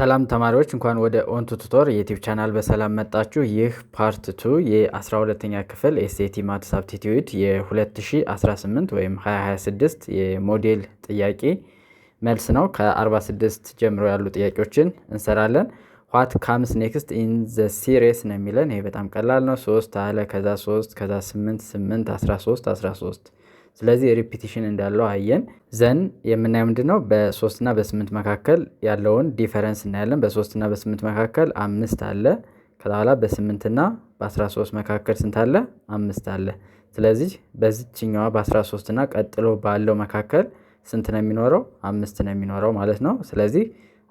ሰላም ተማሪዎች እንኳን ወደ ኦንቱ ቱቶር የዩቲዩብ ቻናል በሰላም መጣችሁ። ይህ ፓርት 2 የ12ኛ ክፍል ኤስኤቲ ማትስ አፕቲቲዩድ የ2018 ወይም 2026 የሞዴል ጥያቄ መልስ ነው። ከ46 ጀምሮ ያሉ ጥያቄዎችን እንሰራለን። ዋት ካምስ ኔክስት ኢን ዘ ሲሪስ ነው የሚለን። ይሄ በጣም ቀላል ነው። 3 አለ፣ ከዛ 3፣ ከዛ 8 8 13 13። ስለዚህ ሪፒቲሽን እንዳለው አየን። ዘን የምናየው ምንድነው በ3 እና በ8 መካከል ያለውን ዲፈረንስ እናያለን። በ3 እና በ8 መካከል 5 አለ። ከዛ በኋላ በ8 እና በ13 መካከል ስንት አለ? 5 አለ። ስለዚህ በዚህኛዋ በ13 እና ቀጥሎ ባለው መካከል ስንት ነው የሚኖረው? 5 ነው የሚኖረው ማለት ነው። ስለዚህ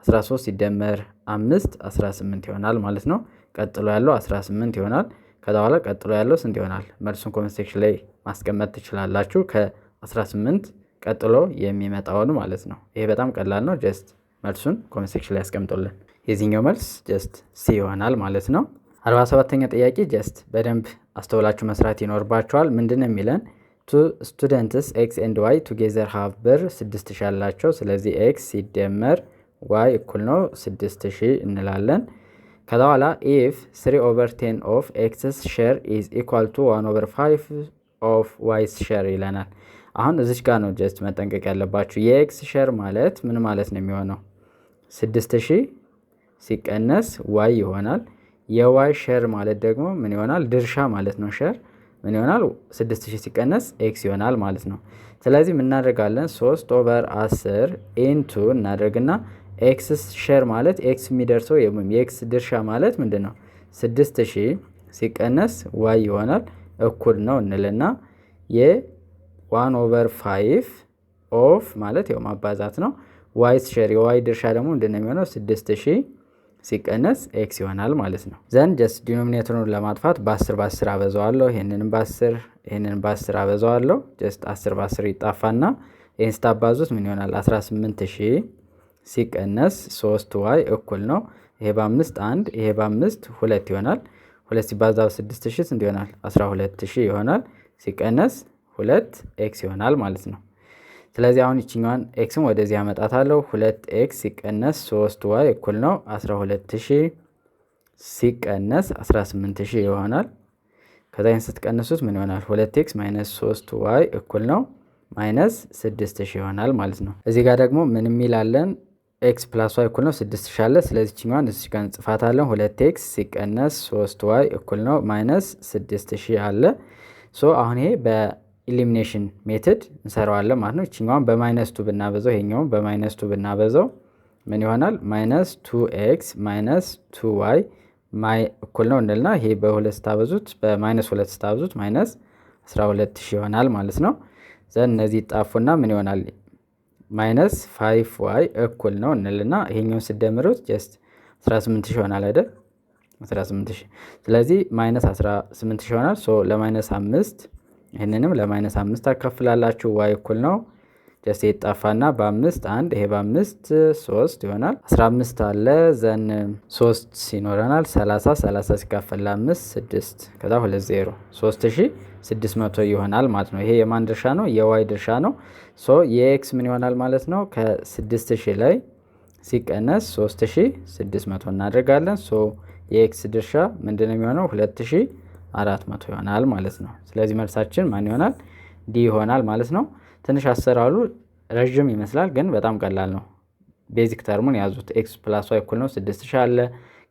13 ሲደመር 5 18 ይሆናል ማለት ነው። ቀጥሎ ያለው 18 ይሆናል። ከዛ በኋላ ቀጥሎ ያለው ስንት ይሆናል? መልሱን ኮሜንት ሴክሽን ላይ ማስቀመጥ ትችላላችሁ። ከ18 ቀጥሎ የሚመጣውን ማለት ነው። ይሄ በጣም ቀላል ነው። ጀስት መልሱን ኮሜንት ሴክሽን ላይ ያስቀምጡልን። የዚህኛው መልስ ጀስት ሲ ይሆናል ማለት ነው። 47ኛ ጥያቄ ጀስት በደንብ አስተውላችሁ መስራት ይኖርባችኋል። ምንድን ነው የሚለን? ቱ ስቱደንትስ ኤክስ ኤንድ ዋይ ቱጌዘር ሃቭ ብር 6000 አላቸው። ስለዚህ ኤክስ ሲደመር ዋይ እኩል ነው 6000 እንላለን። ከዛ በኋላ ኢፍ 3/10 ኦፍ ኤክስስ ሼር ኢዝ ኢኳል ቱ 1/5 ኦፍ ዋይስ ሼር ይለናል። አሁን እዚች ጋር ነው ጀስት መጠንቀቅ ያለባችሁ። የኤክስ ሼር ማለት ምን ማለት ነው የሚሆነው? 6000 ሲቀነስ ዋይ ይሆናል። የዋይ ሼር ማለት ደግሞ ምን ይሆናል? ድርሻ ማለት ነው። ሼር ምን ይሆናል? 6000 ሲቀነስ ኤክስ ይሆናል ማለት ነው። ስለዚህ ምን እናደርጋለን? 3/10 ኢንቱ እናደርግና ኤክስ ሼር ማለት ኤክስ የሚደርሰው የኤክስ ድርሻ ማለት ምንድን ነው? 6000 ሲቀነስ ዋይ ይሆናል እኩል ነው እንልና የ1/5 ኦፍ ማለት ያው ማባዛት ነው። ዋይስ ሼር የዋይ ድርሻ ደግሞ ምንድን ነው የሚሆነው? 6000 ሲቀነስ ኤክስ ይሆናል ማለት ነው። ዘንድ ጀስት ዲኖሚኔተሩን ለማጥፋት በ10 በ10 አበዛዋለሁ። ይሄንንም በ10 አበዛዋለሁ። ጀስት 10 በ10 ይጣፋና ይሄን ስታባዙት ምን ይሆናል? 18000 ሲቀነስ 3y እኩል ነው። ይሄ በ5 1 ይሄ በ5 2 ይሆናል። 2 ሲባዛ በ6000 ስንት ይሆናል? 12000 ይሆናል። ሲቀነስ 2 ኤክስ ይሆናል ማለት ነው። ስለዚህ አሁን ይችኛዋን ኤክስም ወደዚህ አመጣታለሁ። 2x ሲቀነስ 3y እኩል ነው 12000 ሲቀነስ 18000 ይሆናል። ከዛ ይሄን ስትቀንሱት ምን ይሆናል? 2x ማይነስ 3y እኩል ነው ማይነስ 6000 ይሆናል ማለት ነው። እዚህ ጋር ደግሞ ምን የሚላለን? ኤክስ ፕላስ ዋይ እኩል ነው 6000 አለ። ስለዚህ ችኛዋን እዚህ ጋር እንጽፋታለን። 2x ሲቀነስ 3y እኩል ነው ማይነስ 6000 አለ። ሶ አሁን ይሄ በኢሊሚኔሽን ሜትድ እንሰራዋለን ማለት ነው። ችኛዋን በማይነስ 2 ብናበዛው ይሄኛውን በማይነስ 2 ብናበዛው ምን ይሆናል? ማይነስ 2x ማይነስ 2y እኩል ነው እንልና ይሄ በ2 ስታበዙት በማይነስ 2 ስታበዙት ማይነስ 12000 ይሆናል ማለት ነው። ዘን እነዚህ ጣፉና ምን ይሆናል? ማይነስ 5y እኩል ነው እንልና ይሄኛውን ስደምሩት ጀስት 18000 ይሆናል አይደል? 18000 ስለዚህ ማይነስ 18000 ይሆናል። ሶ ለማይነስ 5 ይሄንንም ለማይነስ 5 ታካፍላላችሁ። y እኩል ነው ጀስት ይጣፋና በ5 1 ይሄ በ5 3 ይሆናል። 15 አለ ዘን 3 ይኖረናል። 30 ሲካፈል ለ5 6 ከዛ 2 0 3600 ይሆናል ማለት ነው። ይሄ የማን ድርሻ ነው? የዋይ ድርሻ ነው። ሶ የኤክስ ምን ይሆናል ማለት ነው? ከ6000 ላይ ሲቀነስ 3600 እናደርጋለን። ሶ የኤክስ ድርሻ ምንድነው የሚሆነው? 2400 ይሆናል ማለት ነው። ስለዚህ መልሳችን ማን ይሆናል? ዲ ይሆናል ማለት ነው። ትንሽ አሰራሩ ረጅም ይመስላል ግን በጣም ቀላል ነው። ቤዚክ ተርሙን ያዙት። ኤክስ ፕላስ ዋይ እኩል ነው 6000 አለ።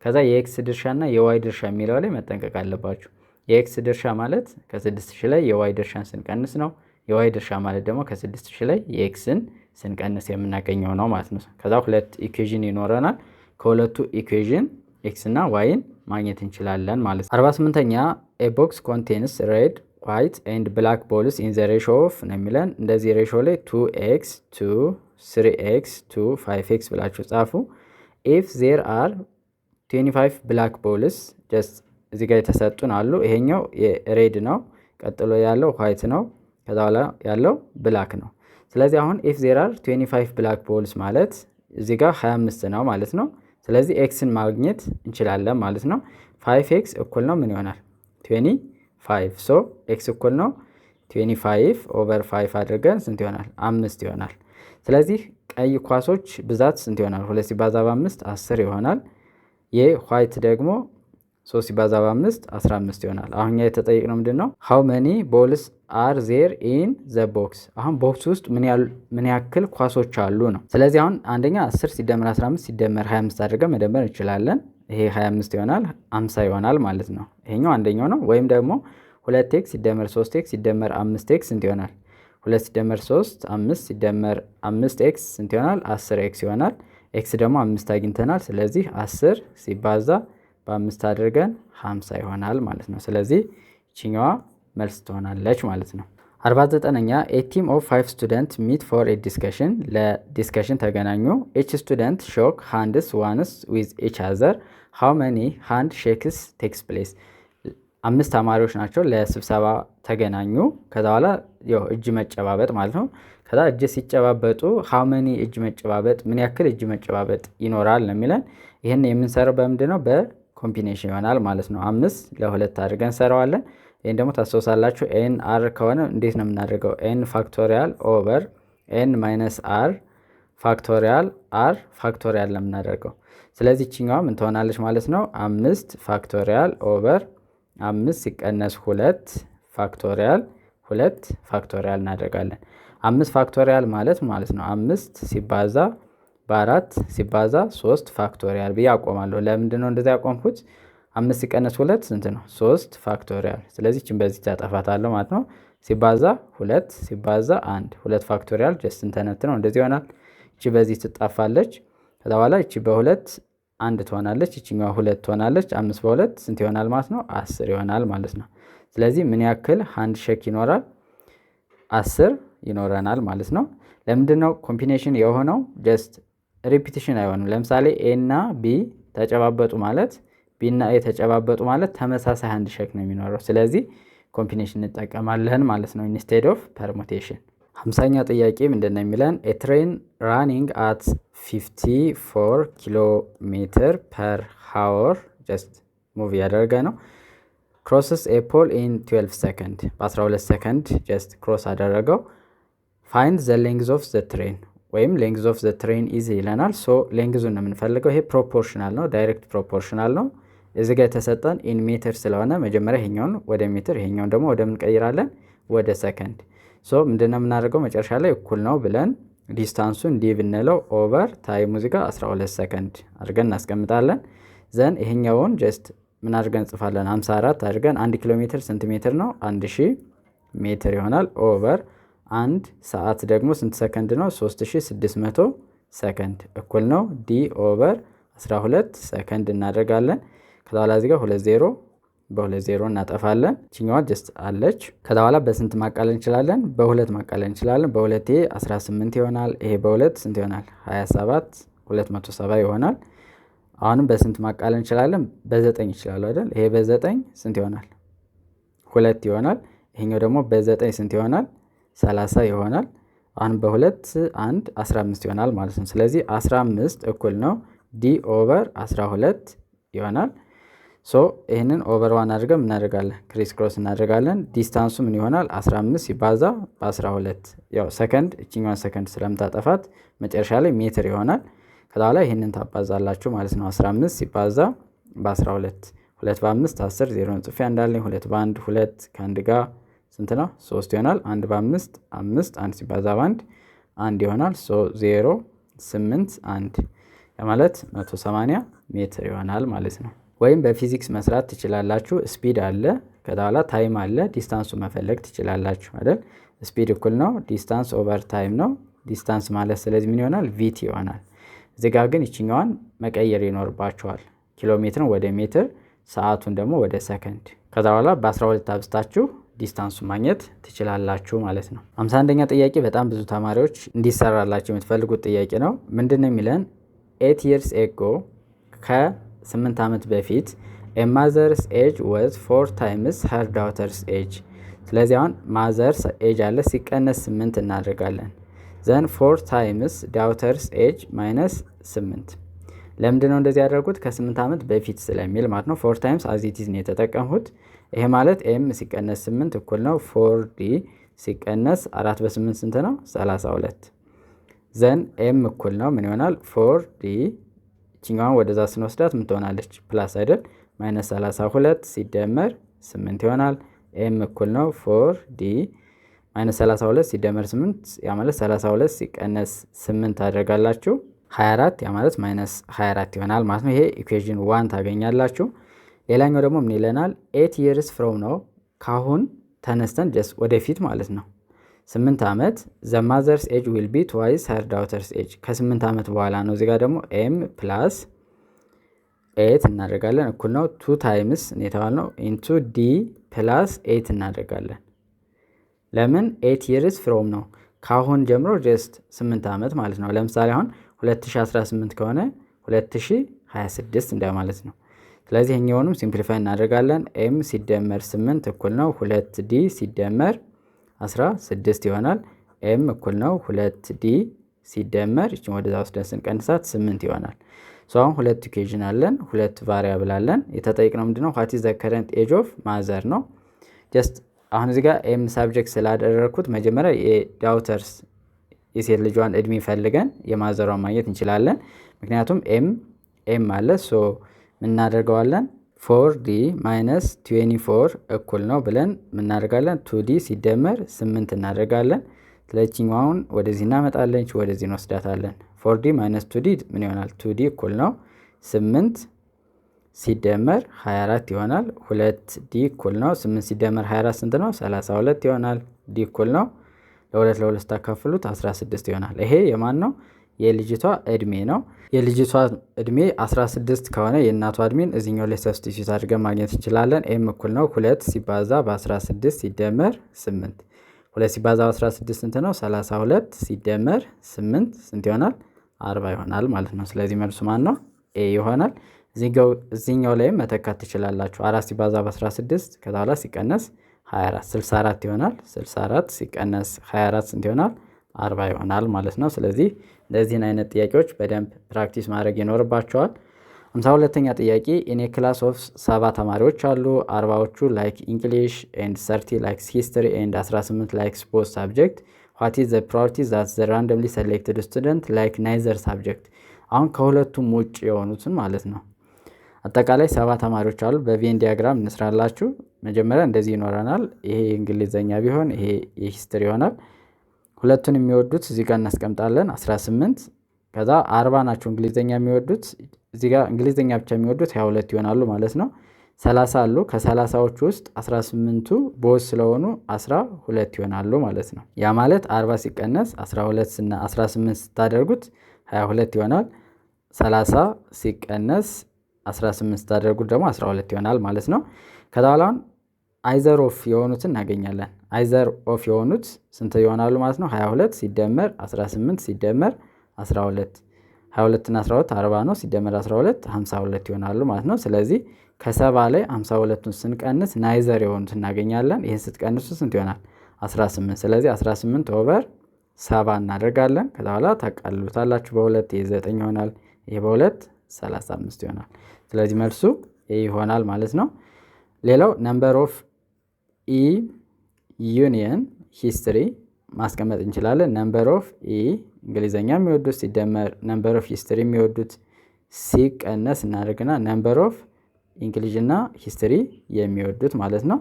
ከዛ የኤክስ ድርሻ እና የዋይ ድርሻ የሚለው ላይ መጠንቀቅ አለባችሁ። የኤክስ ድርሻ ማለት ከ6000 ላይ የዋይ ድርሻን ስንቀንስ ነው። የዋይ ድርሻ ማለት ደግሞ ከ6000 ላይ የኤክስን ስንቀንስ የምናገኘው ነው ማለት ነው። ከዛ ሁለት ኢኩዌዥን ይኖረናል። ከሁለቱ ኢኩዌዥን ኤክስ እና ዋይን ማግኘት እንችላለን ማለት ነው። 48ኛ ኤ ቦክስ ኮንቴንስ ሬድ ዋይት ኤንድ ብላክ ቦልስ ኢን ዘ ሬሾ ኦፍ ነው የሚለን። እንደዚህ ሬሾ ላይ 2x 2 3x 2 5x ብላችሁ ጻፉ። ኢፍ ዜር አር 25 ብላክ ቦልስ ጀስት እዚህ ጋር የተሰጡን አሉ። ይሄኛው ሬድ ነው፣ ቀጥሎ ያለው ዋይት ነው፣ ከዛ በኋላ ያለው ብላክ ነው። ስለዚህ አሁን ኢፍ ዜር አር 25 ብላክ ቦልስ ማለት እዚህ ጋር 25 ነው ማለት ነው። ስለዚህ ኤክስን ማግኘት እንችላለን ማለት ነው። 5x እኩል ነው ምን ይሆናል? 25 ሶ ኤክስ እኩል ነው 25 ኦቨር 5 አድርገን ስንት ይሆናል? 5 ይሆናል። ስለዚህ ቀይ ኳሶች ብዛት ስንት ይሆናል? 2 ሲባዛ በ5 10 ይሆናል። የዋይት ደግሞ 3 ሲባዛ በ5 15 ይሆናል። አሁን እኛ የተጠየቅነው ምንድን ነው? ሃው መኒ ቦልስ አር ዜር ኢን ዘ ቦክስ። አሁን ቦክስ ውስጥ ምን ያክል ኳሶች አሉ ነው። ስለዚህ አሁን አንደኛ 10 ሲደመር 15 ሲደመር 25 አድርገን መደመር እንችላለን። ይሄ 25 ይሆናል 50 ይሆናል ማለት ነው። ይሄኛው አንደኛው ነው። ወይም ደግሞ 2x ሲደመር 3x ሲደመር 5x ስንት ይሆናል? 2 ሲደመር 3 5 ሲደመር 5x ስንት ይሆናል? 10x ይሆናል። ኤክስ ደግሞ 5 አግኝተናል። ስለዚህ 10 ሲባዛ በ5 አድርገን 50 ይሆናል ማለት ነው። ስለዚህ ይችኛዋ መልስ ትሆናለች ማለት ነው። 49ኛ ኤ ቲም ኦፍ 5 ስቱደንት ሚት ፎር ኤ ዲስከሽን። ለዲስከሽን ተገናኙ። ኤች ስቱደንት ሾክ ሃንድስ ዋንስ ዊዝ ኤች አዘር ሃው መኒ ሃንድ ሼክስ ቴክስ ፕሌስ። 5 ተማሪዎች ናቸው ለስብሰባ ተገናኙ። ከዛ በኋላ እጅ መጨባበጥ ማለት ነው። ከዛ እጅ ሲጨባበጡ ሃው መኒ እጅ መጨባበጥ ምን ያክል እጅ መጨባበጥ ይኖራል ነው የሚለን። ይህን የምንሰራው በምንድን ነው? በኮምቢኔሽን ይሆናል ማለት ነው። 5 ለ2 አድርገን እንሰራዋለን። ይህን ደግሞ ታስታውሳላችሁ። ኤን አር ከሆነ እንዴት ነው የምናደርገው? ኤን ፋክቶሪያል ኦቨር ኤን ማይነስ አር ፋክቶሪያል አር ፋክቶሪያል ነው የምናደርገው። ስለዚህ ችኛዋ ምን ትሆናለች ማለት ነው? 5 ፋክቶሪያል ኦቨር 5 ሲቀነስ 2 ፋክቶሪያል 2 ፋክቶሪያል እናደርጋለን። 5 ፋክቶሪያል ማለት ነው 5 ሲባዛ በ4 ሲባዛ 3 ፋክቶሪያል ብዬ አቆማለሁ። ለምንድን ነው እንደዚህ ያቆምኩት? 5 ሲቀነስ 2 ስንት ነው? 3 ፋክቶሪያል። ስለዚህ እችን በዚህ ታጠፋታለሁ ማለት ነው። ሲባዛ 2 ሲባዛ 1 2 ፋክቶሪያል ጀስት እንተነት ነው እንደዚህ ይሆናል። እቺ በዚህ ትጣፋለች። ከዛ በኋላ እቺ በ2 1 ትሆናለች። እቺኛዋ 2 ትሆናለች። 5 በ2 ስንት ይሆናል ማለት ነው? 10 ይሆናል ማለት ነው። ስለዚህ ምን ያክል ሃንድ ሼክ ይኖራል? 10 ይኖረናል ማለት ነው። ለምንድነው ኮምቢኔሽን የሆነው? ጀስት ሪፒቲሽን አይሆንም። ለምሳሌ ኤ እና ቢ ተጨባበጡ ማለት ቢ እና ኤ ተጨባበጡ ማለት ተመሳሳይ ሃንድ ሼክ ነው የሚኖረው። ስለዚህ ኮምቢኔሽን እንጠቀማለን ማለት ነው ኢንስቴድ ኦፍ ፐርሙቴሽን። 50ኛ ጥያቄ ምንድነው የሚለን? ኤ ትሬን ራኒንግ አት 54 ኪሎ ሜትር ፐር ሃወር ጀስት ሙቭ ያደረገ ነው ክሮስስ ኤ ፖል ኢን 12 ሰከንድ በ12 ሰከንድ ጀስት ክሮስ አደረገው። ፋይንድ ዘ ሌንግዝ ኦፍ ዘ ትሬን ወይም ሌንግዝ ኦፍ ዘ ትሬን ኢዝ ይለናል። ሶ ሌንግዙን ነው የምንፈልገው። ይሄ ፕሮፖርሽናል ነው፣ ዳይሬክት ፕሮፖርሽናል ነው። እዚህ ጋር የተሰጠን ኢን ሜትር ስለሆነ መጀመሪያ ይሄኛውን ወደ ሜትር ይሄኛውን ደግሞ ወደ ምን ቀይራለን? ወደ ሰከንድ። ሶ ምንድነው የምናደርገው? መጨረሻ ላይ እኩል ነው ብለን ዲስታንሱን ዲ ብንለው ኦቨር ታይሙ እዚህ ጋር 12 ሰከንድ አድርገን እናስቀምጣለን። ዘን ይሄኛውን ጀስት ምን አድርገን እንጽፋለን? 54 አድርገን 1 ኪሎ ሜትር ስንት ሜትር ነው? 1000 ሜትር ይሆናል። ኦቨር 1 ሰዓት ደግሞ ስንት ሰከንድ ነው? 3600 ሰከንድ እኩል ነው ዲ ኦቨር 12 ሰከንድ እናደርጋለን። ከዛ በኋላ እዚህ ጋር 20 በ20 እናጠፋለን። ችኛዋ ጀስት አለች። ከዛ በኋላ በስንት ማቃለል እንችላለን? በ2 ማቃለል እንችላለን። በ2 18 ይሆናል። ይሄ በ2 ስንት ይሆናል? 27 270 ይሆናል። አሁንም በስንት ማቃለል እንችላለን? በ9 ይችላል አይደል? ይሄ በ9 ስንት ይሆናል? 2 ይሆናል። ይሄኛው ደግሞ በ9 ስንት ይሆናል? 30 ይሆናል። አሁን በ2 1 15 ይሆናል ማለት ነው። ስለዚህ 15 እኩል ነው ዲ ኦቨር 12 ይሆናል። ሶ ይህንን ኦቨር 1 አድርገን እናደርጋለን፣ ክሪስ ክሮስ እናደርጋለን። ዲስታንሱ ምን ይሆናል? 15 ሲባዛ በ12 ያው ሰከንድ እችኛዋን ሰከንድ ስለምታጠፋት መጨረሻ ላይ ሜትር ይሆናል። ከዛ ላይ ይህንን ታባዛላችሁ ማለት ነው። 15 ሲባዛ በ12 2 በ5 10 0 ጽፌ እንዳለኝ 2 በ1 2 ከአንድ ጋር ስንት ነው? 3 ይሆናል። 1 በ5 5 1 ሲባዛ በ1 1 ይሆናል። ሶ 0 8 1 ማለት 180 ሜትር ይሆናል ማለት ነው። ወይም በፊዚክስ መስራት ትችላላችሁ። ስፒድ አለ፣ ከዛ በኋላ ታይም አለ፣ ዲስታንሱ መፈለግ ትችላላችሁ አይደል? ስፒድ እኩል ነው ዲስታንስ ኦቨር ታይም ነው። ዲስታንስ ማለት ስለዚህ ምን ይሆናል? ቪቲ ይሆናል። እዚህ ጋር ግን ይችኛዋን መቀየር ይኖርባችኋል። ኪሎ ሜትርን ወደ ሜትር፣ ሰዓቱን ደግሞ ወደ ሰከንድ። ከዛ በኋላ በ12 አብስታችሁ ዲስታንሱ ማግኘት ትችላላችሁ ማለት ነው። 51ኛ ጥያቄ በጣም ብዙ ተማሪዎች እንዲሰራላችሁ የምትፈልጉት ጥያቄ ነው። ምንድን ነው የሚለን? 8 years ago ከ8 ዓመት በፊት a mother's age was 4 times her daughter's age። ስለዚህ አሁን ማዘርስ ኤጅ አለ ሲቀነስ 8 እናደርጋለን። ዘን 4 times daughter's age minus 8። ለምንድን ነው እንደዚህ ያደርጉት? ከ8 ዓመት በፊት ስለሚል ማለት ነው። 4 times as it is ነው የተጠቀምሁት። ይሄ ማለት ኤም ሲቀነስ 8 እኩል ነው 4d ሲቀነስ 4 በ8 ስንት ነው? 32። ዘን ኤም እኩል ነው ምን ይሆናል 4d እችኛዋን ወደዛ ስንወስዳት ምን ትሆናለች ፕላስ አይደል ማይነስ 32 ሲደመር 8 ይሆናል። ኤም እኩል ነው 4d ማይነስ 32 ሲደመር 8 ያ ማለት 32 ሲቀነስ 8 ታደርጋላችሁ 24 ያ ማለት ማይነስ 24 ይሆናል ማለት ነው። ይሄ ኢኩዌሽን 1 ታገኛላችሁ። ሌላኛው ደግሞ ምን ይለናል 8 years from ነው ካሁን ተነስተን ጀስት ወደፊት ማለት ነው 8 ዓመት the mother's age will be twice her daughter's age ከ8 ዓመት በኋላ ነው። እዚህ ጋር ደግሞ m plus 8 እናደርጋለን እኩል ነው 2 times የተባልነው into d plus 8 እናደርጋለን። ለምን 8 years from ነው ካሁን ጀምሮ ጀስት 8 ዓመት ማለት ነው። ለምሳሌ አሁን 2018 ከሆነ 2026 እንደማለት ነው። ስለዚህ እኛውንም ሲምፕሊፋይ እናደርጋለን m ሲደመር 8 እኩል ነው 2d ሲደመር 16 ይሆናል። m እኩል ነው 2d ሲደመር እቺን ወደዛ ወስደን ስንቀንሳት 8 ይሆናል። አሁን ሁለት ኢኩዌሽን አለን፣ ሁለት ቫሪያብል አለን። የተጠየቅነው ምንድነው what is the current age of mother ነው። ጀስት አሁን እዚህ ጋር m ሳብጀክት ስላደረኩት መጀመሪያ የዳውተርስ የሴት ልጇን እድሜ ፈልገን የማዘሯን ማግኘት እንችላለን። ምክንያቱም m አለ ሶ ምን እናደርገዋለን 4d minus 24 እኩል ነው ብለን ምን እናደርጋለን 2d ሲደመር 8 እናደርጋለን። ስለዚህኛውን ወደዚህ እናመጣለን ወደዚህ እንወስዳታለን 4d minus 2d ምን ይሆናል 2d እኩል ነው 8 ሲደመር 24 ይሆናል። 2d እኩል ነው 8 ሲደመር 24 ስንት ነው 32 ይሆናል። d እኩል ነው ለ2 ታካፍሉት 16 ይሆናል። ይሄ የማን ነው የልጅቷ እድሜ ነው። የልጅቷ እድሜ 16 ከሆነ የእናቷ እድሜን እዚህኛው ላይ ሰብስቲቲዩት አድርገን ማግኘት እንችላለን። m እኩል ነው 2 ሲባዛ በ16 ሲደመር 8 2 ሲባዛ በ16 ስንት ነው 32 ሲደመር 8 ስንት ይሆናል 40 ይሆናል ማለት ነው። ስለዚህ መልሱ ማን ነው a ይሆናል። እዚህኛው ላይ መተካት ትችላላችሁ 4 ሲባዛ በ16 ከዛ በኋላ ሲቀነስ 24 64 ይሆናል። 64 ሲቀነስ 24 ስንት ይሆናል 40 ይሆናል ማለት ነው። ስለዚህ እንደዚህን አይነት ጥያቄዎች በደንብ ፕራክቲስ ማድረግ ይኖርባቸዋል። 52ኛ ጥያቄ ኢን ክላስ ኦፍ 7 ተማሪዎች አሉ። 40ዎቹ ላይክ እንግሊሽ ኤንድ 30 ላይክ ሂስትሪ ኤንድ 18 ላይክ ቦዝ ሳብጀክት what is the priority that the randomly selected student like neither subject አሁን ከሁለቱም ውጭ የሆኑትን ማለት ነው። አጠቃላይ 7 ተማሪዎች አሉ። በቬን ዲያግራም እንስራላችሁ። መጀመሪያ እንደዚህ ይኖረናል። ይሄ እንግሊዘኛ ቢሆን ይሄ የሂስትሪ ይሆናል። ሁለቱን የሚወዱት እዚህ ጋር እናስቀምጣለን 18 ከዛ 40 ናቸው እንግሊዘኛ የሚወዱት እዚህ ጋር እንግሊዘኛ ብቻ የሚወዱት 22 ይሆናሉ ማለት ነው። 30 አሉ። ከ30ዎቹ ውስጥ 18ቱ ቦዝ ስለሆኑ 12 ይሆናሉ ማለት ነው። ያ ማለት 40 ሲቀነስ 12 እና 18 ስታደርጉት 22 ይሆናል። 30 ሲቀነስ 18 ስታደርጉት ደግሞ 12 ይሆናል ማለት ነው። ከዛ በኋላ አይዘር ኦፍ የሆኑትን እናገኛለን። አይዘር ኦፍ የሆኑት ስንት ይሆናሉ ማለት ነው 22 ሲደመር 18 ሲደመር 12 22 እና 12 40 ነው ሲደመር 12 52 ይሆናሉ ማለት ነው። ስለዚህ ከ70 ላይ 52ቱን ስንቀንስ ናይዘር የሆኑት እናገኛለን። ይሄን ስትቀንሱ ስንት ይሆናል 18 ስለዚህ 18 ኦቨር 70 እናደርጋለን። ከዛ በኋላ ታቃልሉታላችሁ በ2 ይሄ 9 ይሆናል። ይሄ በ2 35 ይሆናል። ስለዚህ መልሱ ይሄ ይሆናል ማለት ነው። ሌላው ነምበር ኦፍ ኢ ዩኒየን ሂስትሪ ማስቀመጥ እንችላለን። ነምበር ኦፍ ኢ እንግሊዘኛ የሚወዱት ሲደመር ነምበር ኦፍ ሂስትሪ የሚወዱት ሲቀነስ እናደርግና ነምበር ኦፍ እንግሊዝ እና ሂስትሪ የሚወዱት ማለት ነው።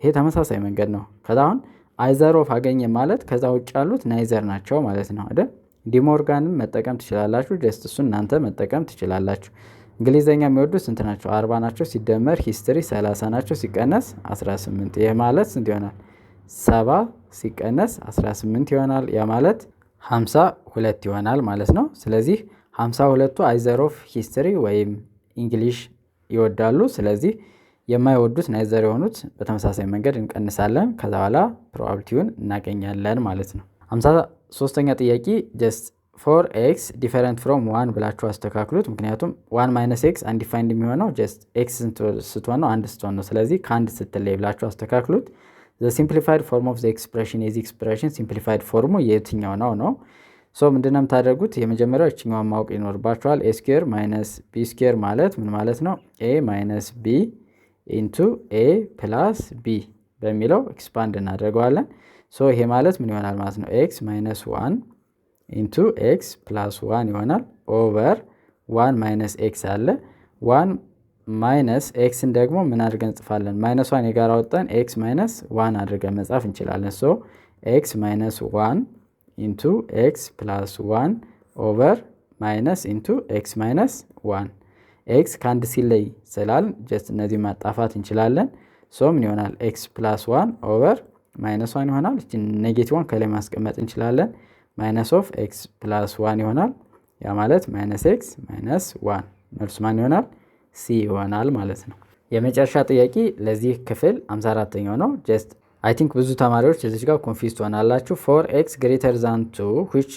ይሄ ተመሳሳይ መንገድ ነው። ከዛ አሁን አይዘር ኦፍ አገኘ ማለት ከዛ ውጭ ያሉት ናይዘር ናቸው ማለት ነው አይደል? ዲሞርጋንም መጠቀም ትችላላችሁ። ጀስት እሱን እናንተ መጠቀም ትችላላችሁ። እንግሊዘኛ የሚወዱት ስንት ናቸው 40 ናቸው ሲደመር ሂስትሪ 30 ናቸው ሲቀነስ 18 ይሄ ማለት ስንት ይሆናል 70 ሲቀነስ 18 ይሆናል። ያ ማለት 52 ይሆናል ማለት ነው። ስለዚህ 52ቱ አይዘር ኦፍ ሂስትሪ ወይም እንግሊሽ ይወዳሉ። ስለዚህ የማይወዱት ናይዘር የሆኑት በተመሳሳይ መንገድ እንቀንሳለን። ከዛ በኋላ ፕሮባቢሊቲውን እናገኛለን ማለት ነው። 53ኛ ጥያቄ ጀስት 4x ዲፈረንት ፍሮም 1 ብላችሁ አስተካክሉት። ምክንያቱም 1 ማይነስ x አንዲፋይንድ የሚሆነው ጀስት x ስትሆን ነው አንድ ስትሆን ነው። ስለዚህ ከአንድ ስትለይ ብላችሁ አስተካክሉት። the simplified form of the expression የዚህ ኤክስፕሬሽን ሲምፕሊፋይድ ፎርሙ የትኛው ነው? ሶ ምንድነው የምታደርጉት? የመጀመሪያው እችኛዋን ማወቅ ይኖርባችኋል። a ስኩዌር ማይነስ b ስኩዌር ማለት ምን ማለት ነው? a ማይነስ b ኢንቱ a ፕላስ b በሚለው ኤክስፓንድ እናደርገዋለን። ሶ ይሄ ማለት ምን ይሆናል ማለት ነው? x ማይነስ 1 ኢንቱ ኤክስ ፕላስ 1 ይሆናል ኦቨር 1 ማይነስ ኤክስ አለ 1 ማይነስ ኤክስን ደግሞ ምን አድርገን እንጽፋለን? ማይነስ 1 የጋራ ወጣን ኤክስ ማይነስ 1 አድርገን መጻፍ እንችላለን። ሶ ኤክስ ማይነስ 1 ኢንቱ ኤክስ ፕላስ 1 ኦቨር ማይነስ ኢንቱ ኤክስ ማይነስ 1 ኤክስ ከአንድ ሲለይ ስላል ጀስት እነዚህ ማጣፋት እንችላለን። ሶ ምን ይሆናል? ኤክስ ፕላስ 1 ኦቨር ማይነስ 1 ይሆናል። እቺ ኔጌቲቭን ከላይ ማስቀመጥ እንችላለን። ማይነስ ኦፍ ኤክስ ፕላስ 1 ይሆናል። ያ ማለት ማይነስ ኤክስ ማይነስ 1 መልሱ ማን ይሆናል? ሲ ይሆናል ማለት ነው። የመጨረሻ ጥያቄ ለዚህ ክፍል 54ኛው ነው። ጀስት አይ ቲንክ ብዙ ተማሪዎች እዚህ ጋር ኮንፊውዝ ትሆናላችሁ። ፎር ኤክስ ግሬተር ዛን 2 which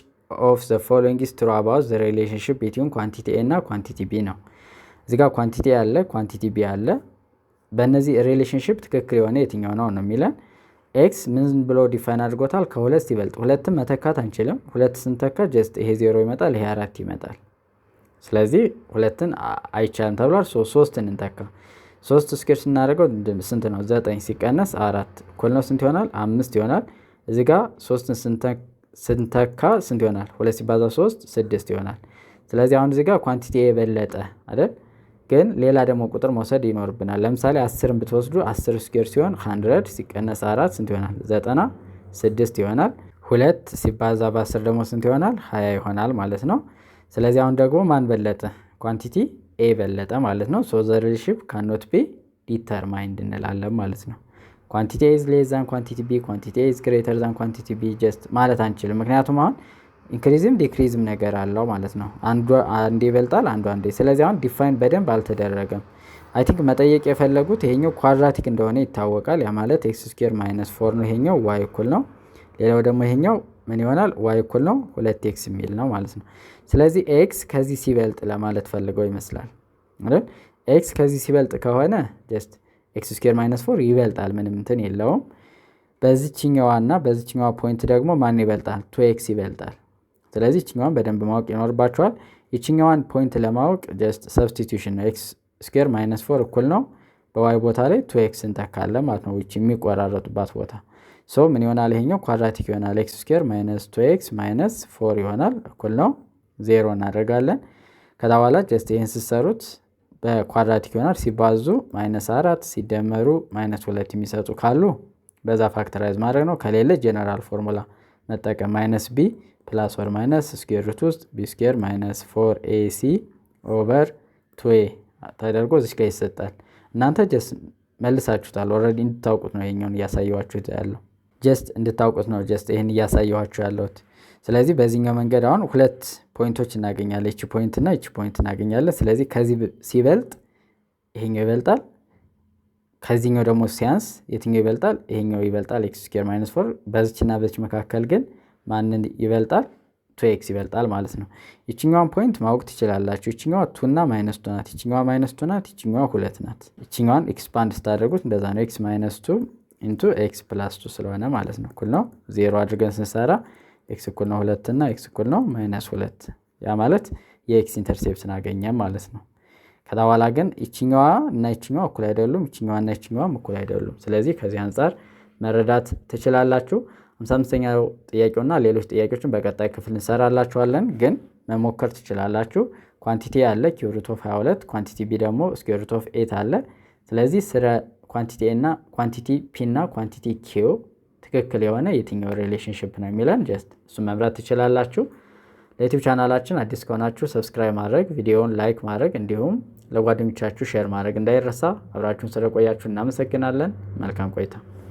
of the following is true about the relationship between quantity A እና quantity B ነው። እዚህ ጋር ኳንቲቲ አለ፣ ኳንቲቲ ቢ አለ። በእነዚህ ሪሌሽንሺፕ ትክክል የሆነ የትኛው ነው ነው የሚለን። ኤክስ ምን ብሎ ዲፋይን አድርጎታል? ከሁለት ሲበልጥ ሁለትም መተካት አንችልም። ሁለት ስንተካ ጀስት ይሄ 0 ይመጣል፣ ይሄ 4 ይመጣል። ስለዚህ ሁለትን አይቻልም ተብሏል። ሶስትን እንተካ። 3 ስኩዌር ስናደርገው ስንት ነው? 9 ሲቀነስ 4 እኩል ነው ስንት ይሆናል? 5 ይሆናል። እዚህ ጋር 3ን ስንተካ ስንት ይሆናል? 2 ሲባዛ 3 6 ይሆናል። ስለዚህ አሁን እዚህ ጋር ኳንቲቲ የበለጠ አይደል? ግን ሌላ ደግሞ ቁጥር መውሰድ ይኖርብናል። ለምሳሌ 10ን ብትወስዱ 10 ስኩዌር ሲሆን 100 ሲቀነስ 4 ስንት ይሆናል? 96 ይሆናል። 2 ሲባዛ በ10 ደግሞ ስንት ይሆናል? 20 ይሆናል ማለት ነው። ስለዚህ አሁን ደግሞ ማን በለጠ? ኳንቲቲ ኤ በለጠ ማለት ነው። ሶ ዘ ሪሌሽንሺፕ ካኖት ቢ ዲተርማይንድ እንላለን ማለት ነው። ኳንቲቲ ኤ ኢዝ ሌስ ዛን ኳንቲቲ ቢ፣ ኳንቲቲ ኤ ኢዝ ግሬተር ዛን ኳንቲቲ ቢ ጀስት ማለት አንችልም። ምክንያቱም አሁን ኢንክሪዝም ዲክሪዝም ነገር አለው ማለት ነው። አንዱ ይበልጣል አንዱ አንዴ። ስለዚህ አሁን ዲፋይን በደንብ አልተደረገም። አይ ቲንክ መጠየቅ የፈለጉት ይሄኛው ኳድራቲክ እንደሆነ ይታወቃል። ያ ማለት ኤክስ ስኩዌር ማይነስ 4 ነው። ይሄኛው ዋይ እኩል ነው። ሌላው ደግሞ ይሄኛው ምን ይሆናል? ዋይ እኩል ነው 2 ኤክስ የሚል ነው ማለት ነው። ስለዚህ ኤክስ ከዚህ ሲበልጥ ለማለት ፈልገው ይመስላል አይደል? ኤክስ ከዚህ ሲበልጥ ከሆነ ጀስት ኤክስ ስኩዌር ማይነስ 4 ይበልጣል፣ ምንም እንትን የለውም። በዚህኛዋና በዚህኛዋ ፖይንት ደግሞ ማን ይበልጣል? 2 ይበልጣል። ስለዚህ ይችኛዋን በደንብ ማወቅ ይኖርባቸዋል። ይችኛዋን ፖይንት ለማወቅ ጀስት ሰብስቲቱሽን ነው። ኤክስ ስኩዌር ማይነስ 4 እኩል ነው በዋይ ቦታ ላይ 2 እንተካለን ማለት ነው። ይቺ የሚቆራረጡባት ቦታ ሶ ምን ይሆናል? ይሄኛው ኳድራቲክ ይሆናል። ኤክስ ስኩዌር ማይነስ 2 ማይነስ 4 ይሆናል እኩል ነው 0 እናደርጋለን። ከዛ በኋላ ጀስት ይሄን ስትሰሩት በኳድራቲክ ይሆናል። ሲባዙ ማይነስ 4 ሲደመሩ ማይነስ 2 የሚሰጡ ካሉ በዛ ፋክተራይዝ ማድረግ ነው። ከሌለ ጀነራል ፎርሙላ መጠቀም ማይነስ ቢ ፕላስ ወር ማይነስ ስኩዌር ሩት ውስጥ ቢ ስኩዌር ማይነስ 4 ኤሲ ኦቨር 2 ተደርጎ እዚህ ጋር ይሰጣል። እናንተ ጀስት መልሳችሁታል። ኦልሬዲ እንድታውቁት ነው ይሄኛውን እያሳየኋችሁ ያለው። ጀስት እንድታውቁት ነው ጀስት ይሄን እያሳየኋችሁ ያለሁት። ስለዚህ በዚህኛው መንገድ አሁን ሁለት ፖይንቶች እናገኛለን። እቺ ፖይንት እና እቺ ፖይንት እናገኛለን። ስለዚህ ከዚህ ሲበልጥ ይሄኛው ይበልጣል፣ ከዚህኛው ደግሞ ሲያንስ የትኛው ይበልጣል? ይሄኛው ይበልጣል ኤክስ ስኩዌር ማይነስ 4። በዚህና በዚህ መካከል ግን ማንን ይበልጣል? 2x ይበልጣል ማለት ነው። ይችኛዋን ፖይንት ማወቅ ትችላላችሁ። ይችኛዋ 2 እና ማይነስ 2 ናት። ይችኛዋ ማይነስ 2 ናት። ይችኛዋ 2 ናት። ይችኛዋን ኤክስፓንድ ስታደርጉት እንደዛ ነው። x ማይነስ 2 ኢንቱ x ፕላስ 2 ስለሆነ ማለት ነው እኩል ነው 0 አድርገን ስንሰራ x እኩል ነው 2 እና x እኩል ነው ማይነስ 2። ያ ማለት የx ኢንተርሴፕትን አገኘን ማለት ነው። ከዛ በኋላ ግን ይችኛዋ እና ይችኛዋ እኩል አይደሉም። ይችኛዋ እና ይችኛዋም እኩል አይደሉም። ስለዚህ ከዚህ አንፃር መረዳት ትችላላችሁ። 55ኛው ጥያቄውና ሌሎች ጥያቄዎችን በቀጣይ ክፍል እንሰራላችኋለን። ግን መሞከር ትችላላችሁ። ኳንቲቲ አለ ኪዩብ ሩት ኦፍ 22፣ ኳንቲቲ ቢ ደግሞ ስኩዌር ሩት ኦፍ 8 አለ። ስለዚህ ስለ ኳንቲቲ ኤ እና ኳንቲቲ ፒ እና ኳንቲቲ ኪው ትክክል የሆነ የትኛው ሪሌሽንሺፕ ነው የሚለን ጀስት እሱ መምራት ትችላላችሁ። ለዩቲዩብ ቻናላችን አዲስ ከሆናችሁ ሰብስክራይብ ማድረግ፣ ቪዲዮውን ላይክ ማድረግ እንዲሁም ለጓደኞቻችሁ ሼር ማድረግ እንዳይረሳ። አብራችሁን ስለቆያችሁ እናመሰግናለን። መልካም ቆይታ